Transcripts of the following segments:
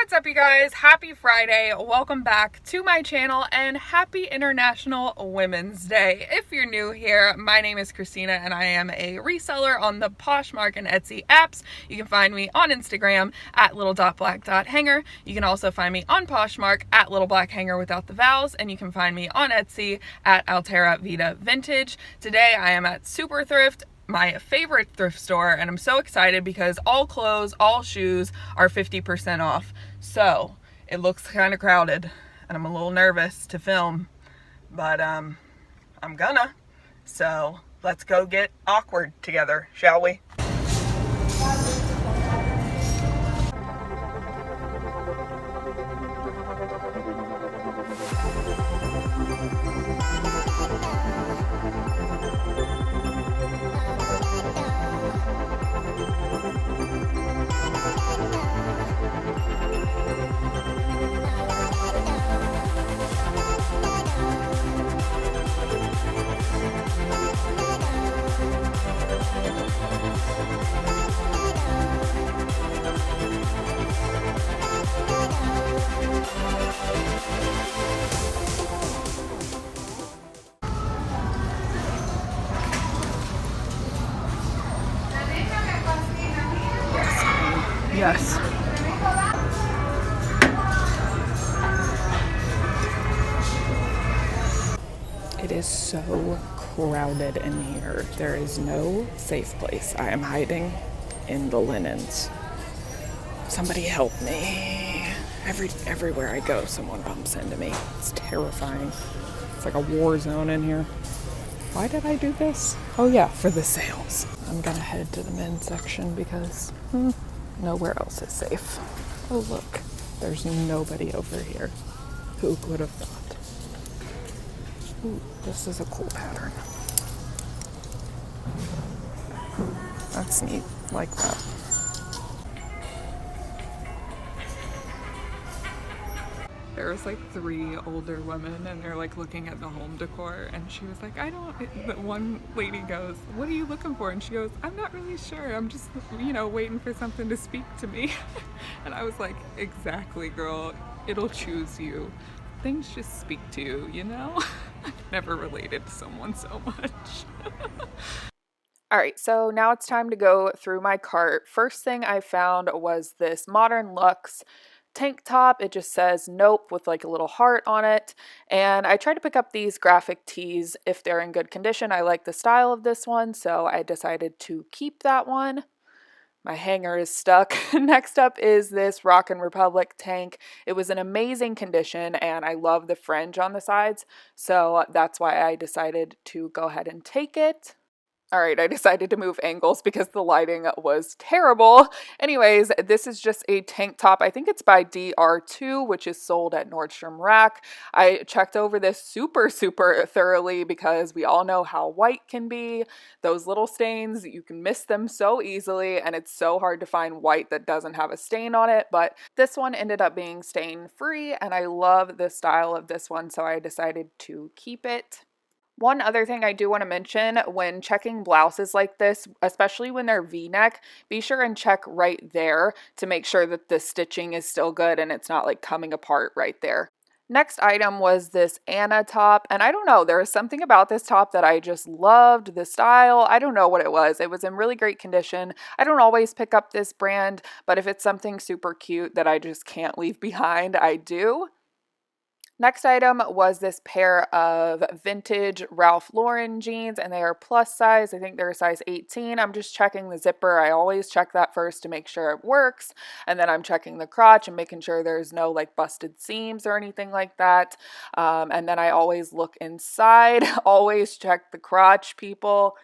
What's up, you guys? Happy Friday. Welcome back to my channel and happy International Women's Day. If you're new here, my name is Christina and I am a reseller on the Poshmark and Etsy apps. You can find me on Instagram at little.black.hanger. You can also find me on Poshmark at littleblackhanger without the vowels, and you can find me on Etsy at Altera Vita Vintage. Today I am at Super Thrift, my favorite thrift store, and I'm so excited because all clothes, all shoes are 50% off. So it looks kind of crowded and I'm a little nervous to film, but I'm gonna. So let's go get awkward together, shall we? Yes. It is so crowded in here. There is no safe place. I am hiding in the linens. Somebody help me. Everywhere I go, someone bumps into me. It's terrifying. It's like a war zone in here. Why did I do this? Oh yeah, for the sales. I'm gonna head to the men's section because nowhere else is safe. Oh look, there's nobody over here. Who would have thought? Ooh, this is a cool pattern. That's neat, like that. There was like 3 older women and they're like looking at the home decor, and she was like, the one lady goes, "What are you looking for?" And she goes, "I'm not really sure. I'm just, waiting for something to speak to me." And I was like, exactly, girl. It'll choose you. Things just speak to you, you know? I've never related to someone so much. All right, so now it's time to go through my cart. First thing I found was this Modern Luxe tank top. It just says nope with like a little heart on it. And I tried to pick up these graphic tees if they're in good condition. I like the style of this one, so I decided to keep that one. My hanger is stuck. Next up is this Rockin' Republic tank. It was in amazing condition and I love the fringe on the sides, so that's why I decided to go ahead and take it. All right, I decided to move angles because the lighting was terrible. Anyways, this is just a tank top. I think it's by DR2, which is sold at Nordstrom Rack. I checked over this super thoroughly because we all know how white can be. Those little stains, you can miss them so easily, and it's so hard to find white that doesn't have a stain on it. But this one ended up being stain free, and I love the style of this one, so I decided to keep it. One other thing I do want to mention when checking blouses like this, especially when they're V-neck, be sure and check right there to make sure that the stitching is still good and it's not like coming apart right there. Next item was this Anna top, and I don't know, there was something about this top that I just loved, the style. I don't know what it was. It was in really great condition. I don't always pick up this brand, but if it's something super cute that I just can't leave behind, I do. Next item was this pair of vintage Ralph Lauren jeans, and they are plus size. I think they're a size 18. I'm just checking the zipper. I always check that first to make sure it works, and then I'm checking the crotch and making sure there's no like busted seams or anything like that. And then I always look inside. Always check the crotch, people.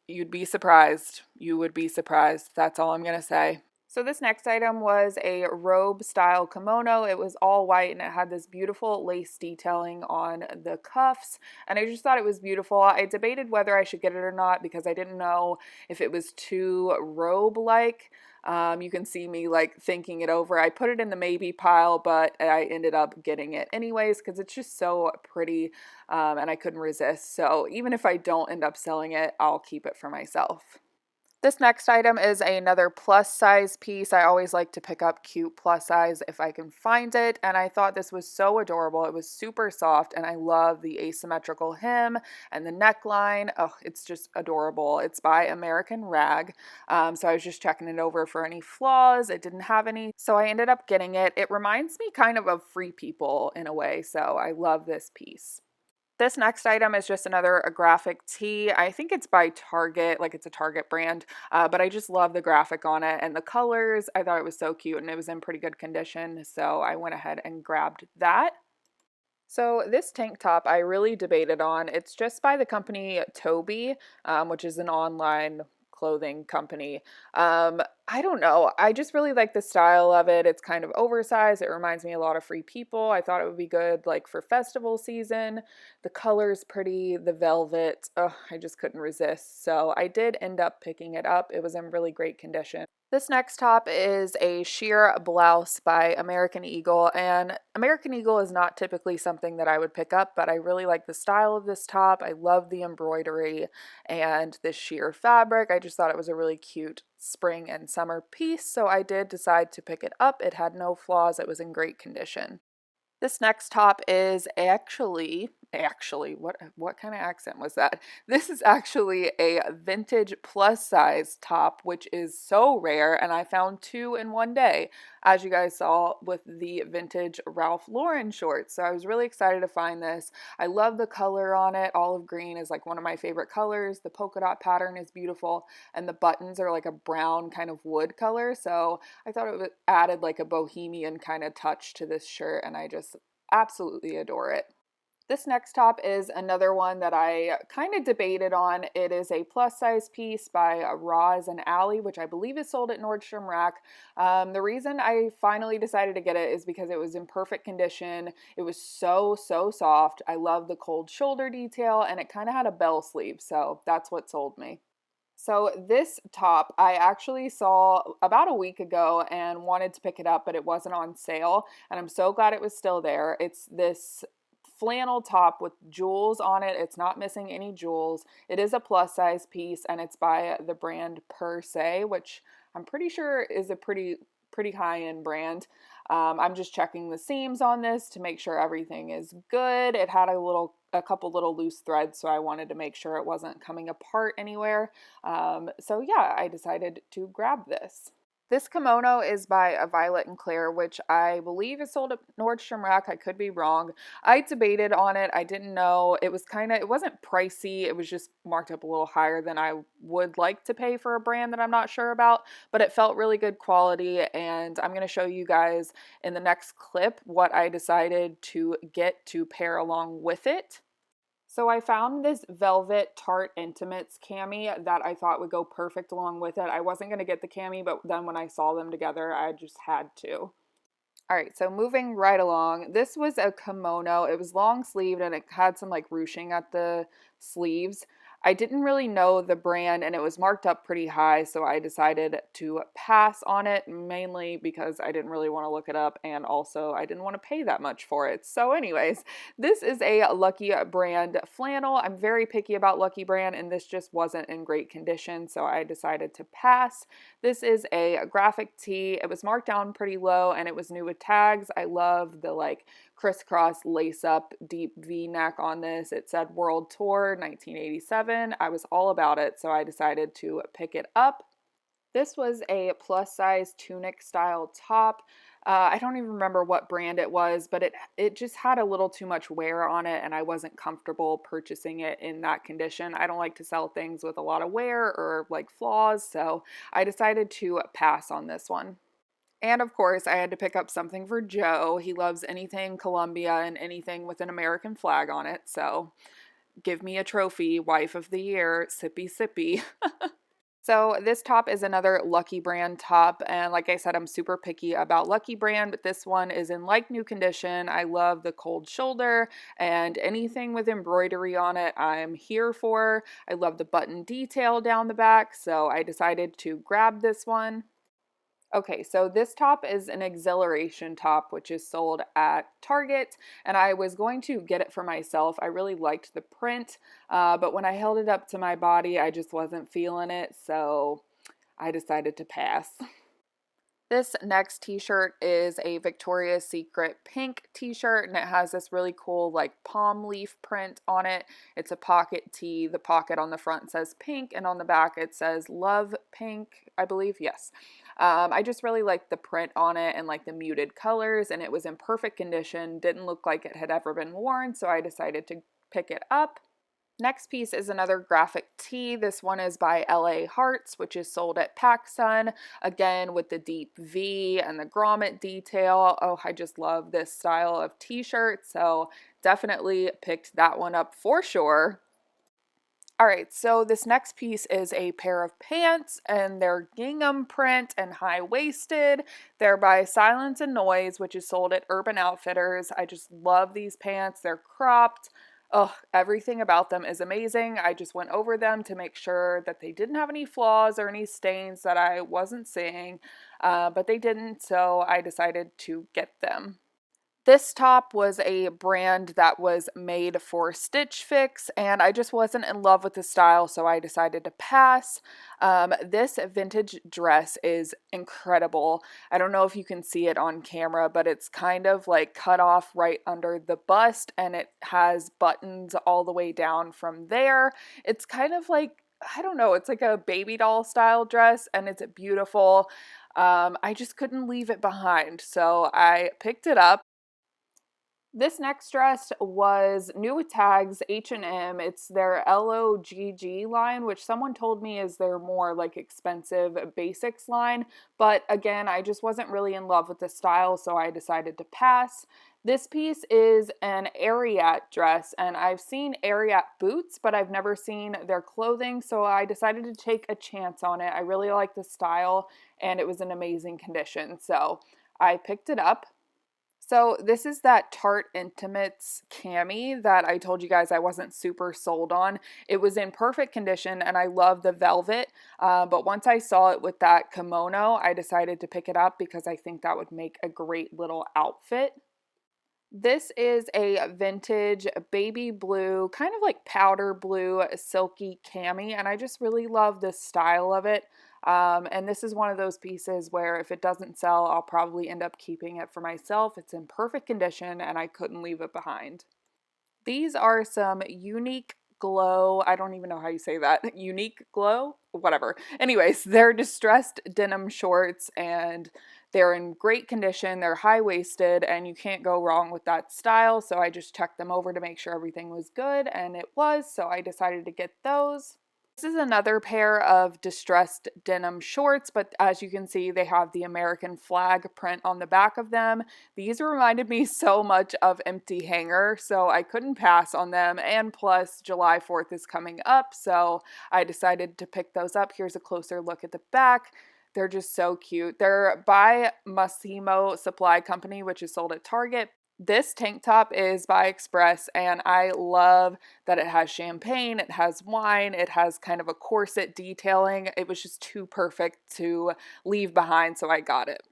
You'd be surprised. You would be surprised. That's all I'm gonna say. So this next item was a robe style kimono. It was all white and it had this beautiful lace detailing on the cuffs, and I just thought it was beautiful. I debated whether I should get it or not because I didn't know if it was too robe-like. You can see me like thinking it over. I put it in the maybe pile, but I ended up getting it anyways because it's just so pretty, and I couldn't resist. So even if I don't end up selling it, I'll keep it for myself. This next item is another plus size piece. I always like to pick up cute plus size if I can find it, and I thought this was so adorable. It was super soft, and I love the asymmetrical hem and the neckline. Oh, it's just adorable. It's by American Rag. So I was just checking it over for any flaws. It didn't have any, so I ended up getting it. It reminds me kind of Free People in a way, so I love this piece. This next item is just another graphic tee. I think it's by Target, like it's a Target brand, but I just love the graphic on it and the colors. I thought it was so cute and it was in pretty good condition, so I went ahead and grabbed that. So this tank top I really debated on. It's just by the company Toby, which is an online clothing company. I don't know. I just really like the style of it. It's kind of oversized. It reminds me a lot of Free People. I thought it would be good like for festival season. The color's pretty, the velvet. Oh, I just couldn't resist. So I did end up picking it up. It was in really great condition. This next top is a sheer blouse by American Eagle, and American Eagle is not typically something that I would pick up, but I really like the style of this top. I love the embroidery and this sheer fabric. I just thought it was a really cute spring and summer piece, so I did decide to pick it up. It had no flaws. It was in great condition. This next top is actually, what kind of accent was that? This is actually a vintage plus size top, which is so rare, and I found two in one day, as you guys saw with the vintage Ralph Lauren shorts. So I was really excited to find this. I love the color on it. Olive green is like one of my favorite colors. The polka dot pattern is beautiful, and the buttons are like a brown kind of wood color. So I thought it added like a bohemian kind of touch to this shirt, and I just absolutely adore it. This next top is another one that I kind of debated on. It is a plus size piece by Roz and Ally, which I believe is sold at Nordstrom Rack. The reason I finally decided to get it is because it was in perfect condition. It was so soft. I love the cold shoulder detail, and it kind of had a bell sleeve, so that's what sold me. So this top I actually saw about a week ago and wanted to pick it up, but it wasn't on sale, and I'm so glad it was still there. It's this flannel top with jewels on it. It's not missing any jewels. It is a plus size piece, and it's by the brand Per Se, which I'm pretty sure is a pretty high-end brand. I'm just checking the seams on this to make sure everything is good. It had a couple little loose threads, so I wanted to make sure it wasn't coming apart anywhere. So yeah, I decided to grab this. This kimono is by Violet and Claire, which I believe is sold at Nordstrom Rack. I could be wrong. I debated on it. I didn't know. It wasn't pricey. It was just marked up a little higher than I would like to pay for a brand that I'm not sure about, but it felt really good quality, and I'm going to show you guys in the next clip what I decided to get to pair along with it. So I found this Velvet Tarte Intimates cami that I thought would go perfect along with it. I wasn't going to get the cami, but then when I saw them together, I just had to. All right, so moving right along, this was a kimono. It was long sleeved and it had some like ruching at the sleeves. I didn't really know the brand and it was marked up pretty high, so I decided to pass on it, mainly because I didn't really want to look it up and also I didn't want to pay that much for it. So anyways, this is a Lucky Brand flannel. I'm very picky about Lucky Brand and this just wasn't in great condition, so I decided to pass. This is a graphic tee. It was marked down pretty low and it was new with tags. I love the like crisscross lace up deep V-neck on this. It said World Tour 1987. I was all about it, so I decided to pick it up. This was a plus size tunic style top. I don't even remember what brand it was, but it just had a little too much wear on it and I wasn't comfortable purchasing it in that condition. I don't like to sell things with a lot of wear or like flaws, so I decided to pass on this one. And of course, I had to pick up something for Joe. He loves anything Columbia and anything with an American flag on it. So give me a trophy, wife of the year, sippy sippy. So this top is another Lucky Brand top, and like I said, I'm super picky about Lucky Brand, but this one is in like new condition. I love the cold shoulder and anything with embroidery on it I'm here for. I love the button detail down the back, so I decided to grab this one. Okay, so this top is an exhilaration top, which is sold at Target, and I was going to get it for myself. I really liked the print, but when I held it up to my body, I just wasn't feeling it, so I decided to pass. This next t-shirt is a Victoria's Secret pink t-shirt, and it has this really cool like palm leaf print on it. It's a pocket tee. The pocket on the front says pink, and on the back it says love pink, I believe. Yes. I just really liked the print on it and like the muted colors, and it was in perfect condition. Didn't look like it had ever been worn, so I decided to pick it up. Next piece is another graphic tee. This one is by LA Hearts, which is sold at PacSun. Again, with the deep V and the grommet detail. Oh, I just love this style of t-shirt, so definitely picked that one up for sure. Alright, so this next piece is a pair of pants, and they're gingham print and high-waisted. They're by Silence and Noise, which is sold at Urban Outfitters. I just love these pants. They're cropped. Oh, everything about them is amazing. I just went over them to make sure that they didn't have any flaws or any stains that I wasn't seeing, but they didn't, so I decided to get them. This top was a brand that was made for Stitch Fix, and I just wasn't in love with the style, so I decided to pass. This vintage dress is incredible. I don't know if you can see it on camera, but it's kind of like cut off right under the bust, and it has buttons all the way down from there. It's kind of like, I don't know, it's like a baby doll style dress, and it's beautiful. I just couldn't leave it behind, so I picked it up. This next dress was new with tags, H&M. It's their LOGG line, which someone told me is their more like expensive basics line. But again, I just wasn't really in love with the style, so I decided to pass. This piece is an Ariat dress, and I've seen Ariat boots, but I've never seen their clothing, so I decided to take a chance on it. I really like the style, and it was in amazing condition, so I picked it up. So this is that Tarte Intimates cami that I told you guys I wasn't super sold on. It was in perfect condition, and I love the velvet, but once I saw it with that kimono, I decided to pick it up because I think that would make a great little outfit. This is a vintage baby blue, kind of like powder blue, silky cami, and I just really love the style of it. And this is one of those pieces where if it doesn't sell, I'll probably end up keeping it for myself. It's in perfect condition, and I couldn't leave it behind. These are some Unique Glow, I don't even know how you say that, Unique Glow? Whatever. Anyways, they're distressed denim shorts, and they're in great condition. They're high-waisted, and you can't go wrong with that style, so I just checked them over to make sure everything was good, and it was, so I decided to get those. This is another pair of distressed denim shorts, but as you can see, they have the American flag print on the back of them. These reminded me so much of Empty Hanger, so I couldn't pass on them, and plus July 4th is coming up, so I decided to pick those up. Here's a closer look at the back. They're just so cute. They're by Massimo Supply Company, which is sold at Target. This tank top is by Express, and I love that it has champagne, it has wine, it has kind of a corset detailing. It was just too perfect to leave behind, so I got it.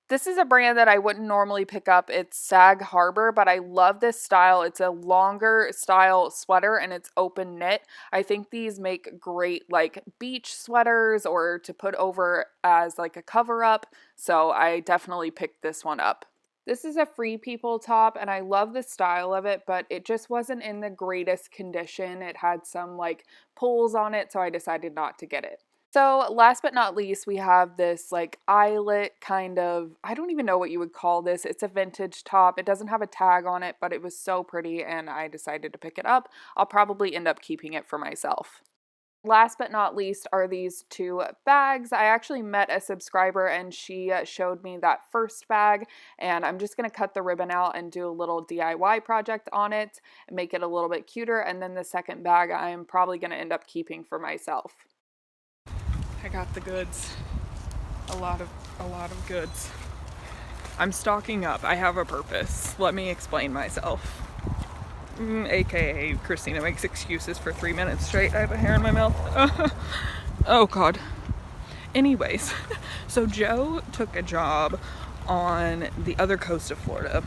This is a brand that I wouldn't normally pick up. It's Sag Harbor, but I love this style. It's a longer style sweater, and it's open knit. I think these make great like beach sweaters or to put over as like a cover up, so I definitely picked this one up. This is a Free People top, and I love the style of it, but it just wasn't in the greatest condition. It had some like pulls on it, so I decided not to get it. So last but not least, we have this like eyelet kind of, I don't even know what you would call this. It's a vintage top. It doesn't have a tag on it, but it was so pretty, and I decided to pick it up. I'll probably end up keeping it for myself. Last but not least are these two bags. I actually met a subscriber, and she showed me that first bag, and I'm just going to cut the ribbon out and do a little DIY project on it and make it a little bit cuter. And then the second bag I'm probably going to end up keeping for myself. I got the goods. A lot of goods. I'm stocking up. I have a purpose. Let me explain myself. AKA Christina makes excuses for 3 minutes straight. I have a hair in my mouth. Oh God. Anyways, so Joe took a job on the other coast of Florida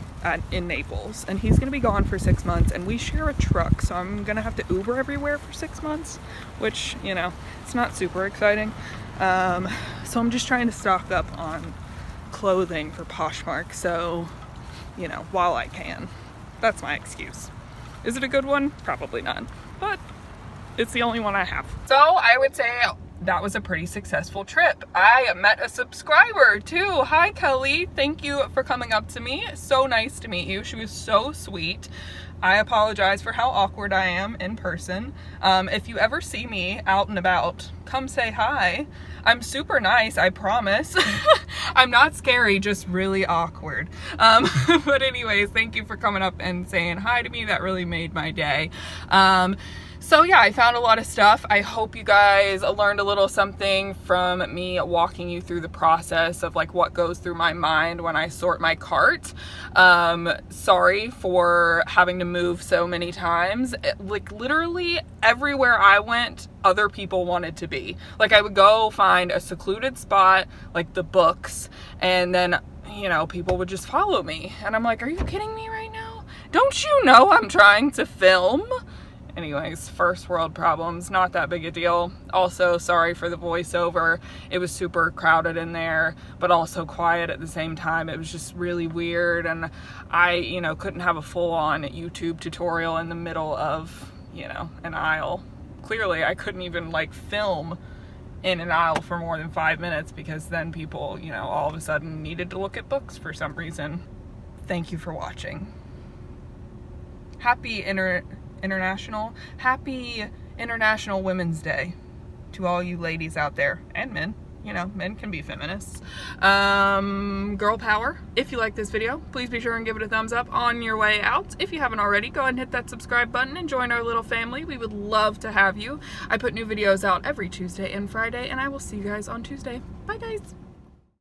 in Naples, and he's gonna be gone for 6 months, and we share a truck, so I'm gonna have to Uber everywhere for 6 months, which, you know, it's not super exciting. So I'm just trying to stock up on clothing for Poshmark, so, you know, while I can. That's my excuse. Is it a good one? Probably not, but it's the only one I have. So I would say that was a pretty successful trip. I met a subscriber too. Hi Kelly, thank you for coming up to me. So nice to meet you. She was so sweet. I apologize for how awkward I am in person. If you ever see me out and about, come say hi. I'm super nice, I promise. I'm not scary, just really awkward. But anyways, thank you for coming up and saying hi to me. That really made my day. So yeah, I found a lot of stuff. I hope you guys learned a little something from me walking you through the process of like what goes through my mind when I sort my cart. Sorry for having to move so many times. Like literally everywhere I went, other people wanted to be. Like I would go find a secluded spot, like the books, and then, you know, people would just follow me. And I'm like, are you kidding me right now? Don't you know I'm trying to film? Anyways, first world problems, not that big a deal. Also, sorry for the voiceover. It was super crowded in there, but also quiet at the same time. It was just really weird, and I, you know, couldn't have a full-on YouTube tutorial in the middle of, you know, an aisle. Clearly, I couldn't even, like, film in an aisle for more than 5 minutes because then people, you know, all of a sudden needed to look at books for some reason. Thank you for watching. Happy International Women's Day to all you ladies out there, and men. You know, men can be feminists. Girl power. If you like this video, please be sure and give it a thumbs up on your way out. If you haven't already, go ahead and hit that subscribe button and join our little family. We would love to have you. I put new videos out every Tuesday and Friday, and I will see you guys on Tuesday. Bye guys.